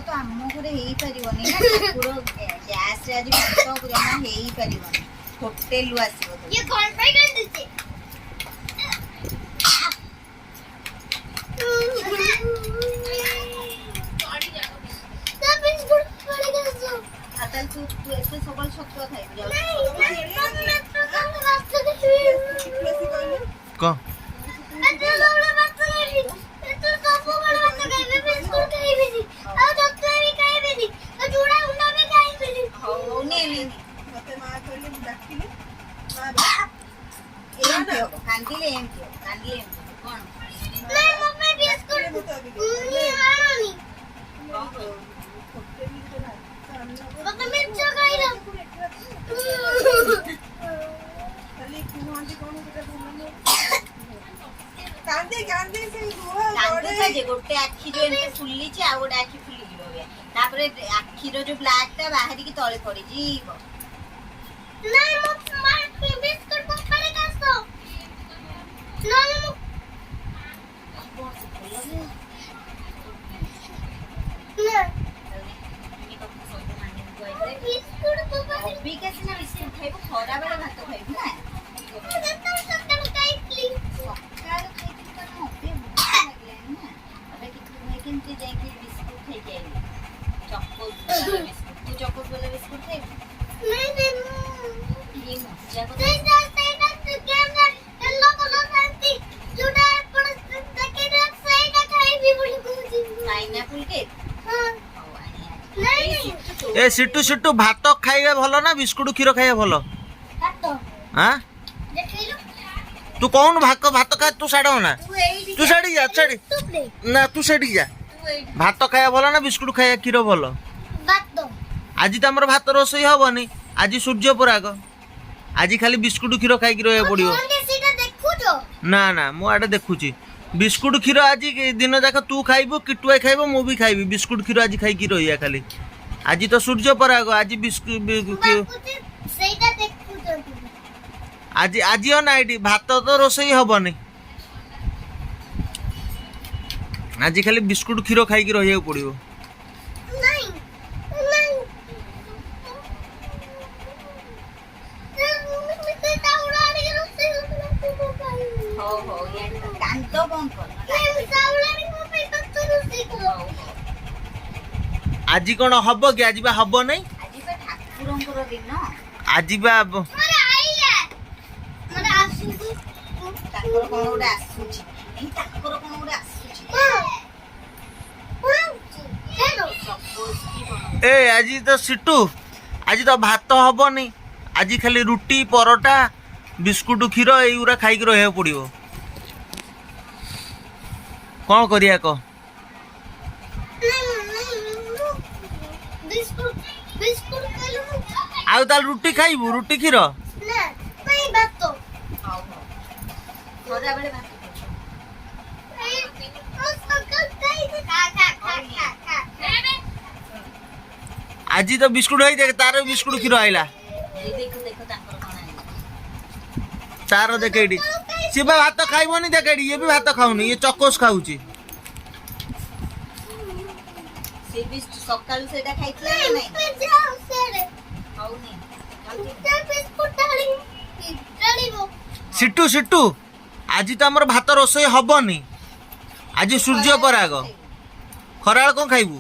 ତ ଆମ ଘରେ ହେଇପାରିବନି ନା ଠାକୁର ଗ୍ୟାସରେ ଆଜି ଭାତ ଜମା ହେଇପାରିବନି ହୋଟେଲରୁ ଆସିବ ତୁ ଏତେ ସବୁବେଳେ ଛତୁଆ ଖାଇବୁ କଣ କାନ୍ଦିଲେ ଏମିତି କଣ ଗୋଟେ ଆଖି ଯୋଉ ଏମିତି ଫୁଲିଛି ଆଉ ଗୋଟେ ଆଖି ଫୁଲିଯିବ ତାପରେ ଆଖିର ଯୋଉ ବ୍ଲାକ୍ ଟା ବାହାରିକି ତଳେ ପଡିଯିବ ଅବିକା ସିନା ବିସ୍କୁଟ ଖାଇବୁ ଖରା ବେଳେ ଭାତ ଖାଇବୁ ନା ସକାଳୁ ଖାଇଥିଲି କେମିତି ଯାଇକି ବିସ୍କୁଟ ଖାଇକି ଆଇଲି ଚକୋସ୍ ତୁ ଚକୋସ୍ ବାଲା ବିସ୍କୁଟ ଖାଇବୁ ପାଇନାପଲ କେକ୍ ए सिटू सिटू भात खाइबा भलो ना बिस्कुट क्षीर खाइबा भलो हां तू कौन भात खा तू साडो ना तू साडी जा साडी ना तू साडी जा भात खाइबा भलो ना बिस्कुट खाइबा क्षीर भलो भात आज त हमर भात रोसई हबनी आज सूर्य पराग आज खाली बिस्कुट क्षीर खाइ कि रहे पड़ियो ना ना मु आडे देखुची बिस्कुट क्षीर आज दिन जाक तू खाइबो किटुआ खाइबो मु भी खाइबी बिस्कुट क्षीर आज खाइ कि रहिया खाली आज तो सूर्य पराग आज आज आज ना ये भात तो रोसई हबनी आज खाली बिस्कुट क्षीर खाइ कि रहिया पड़ियो आज कौन हम कि आज हम नहीं आज ए आज तो सिटू आज तो भात हबनी आज खाली रुटी परोटा बिस्कुट क्षीर युरा खाई रहा पड़ो कौन करिया कह आउ ताल रुटी खाइबू रुटी क्षीर आज तो बिस्कुट है देख तार बिस्कुट क्षीर आइला तार देख सी भात खाइबनी देख ये भी भात खाऊनी ये चकोस खाऊची सकाळू सेटा खाइतला नाही सिटू सिटू आज तो हमर भात रोसई हबनी आज सूर्य पराग खराळ कोन खाइबू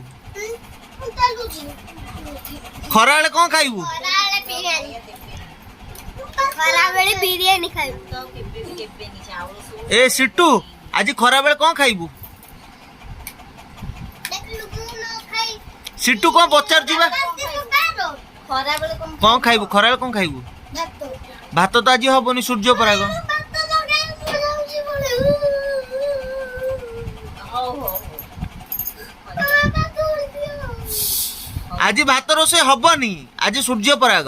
खराळ कोन खाइबू बिरयानी खाइबू ए सिटू आज खरा बेले कोन खाइबू सिटू कोन पचार जीवा कोन खाइबू खरा बेले कोन खाइबू भात तो आज हबनी सूर्य पराग आज भात रोसे हबनी आज सूर्य पराग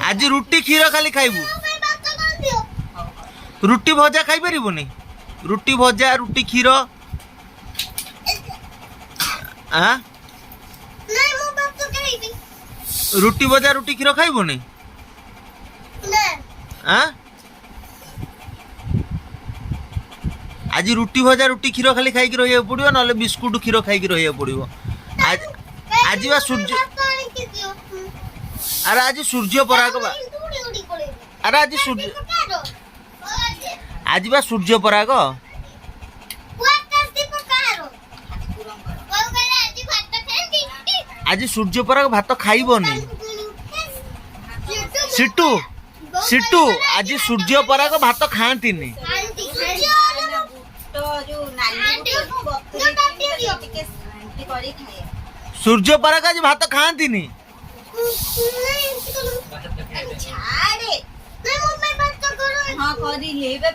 आज रुटी क्षीर खाली खाइबू रुटी भजा खाई परिबोनी रुटी भजा रुटी क्षीर हां रुटी भजा रुटी क्षीर खाइबोनी आँ आज रुटी भजा रुटी क्षीर खाली खाई रही पड़ो ना बिस्कुट क्षीर खाई रही पड़ो आज आज बा सूर्य अरे आज सूर्य पराग बा अरे आज सूर्य आज बा सूर्य पराग आज सूर्य पराग भात खाइबनी सिटू सिटू आज सूर्य पराग भात खाती सूर्य पराग आज भात खाती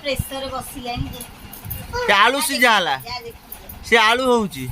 प्रेसर बसिलानी आलू सीझा से आलू होउची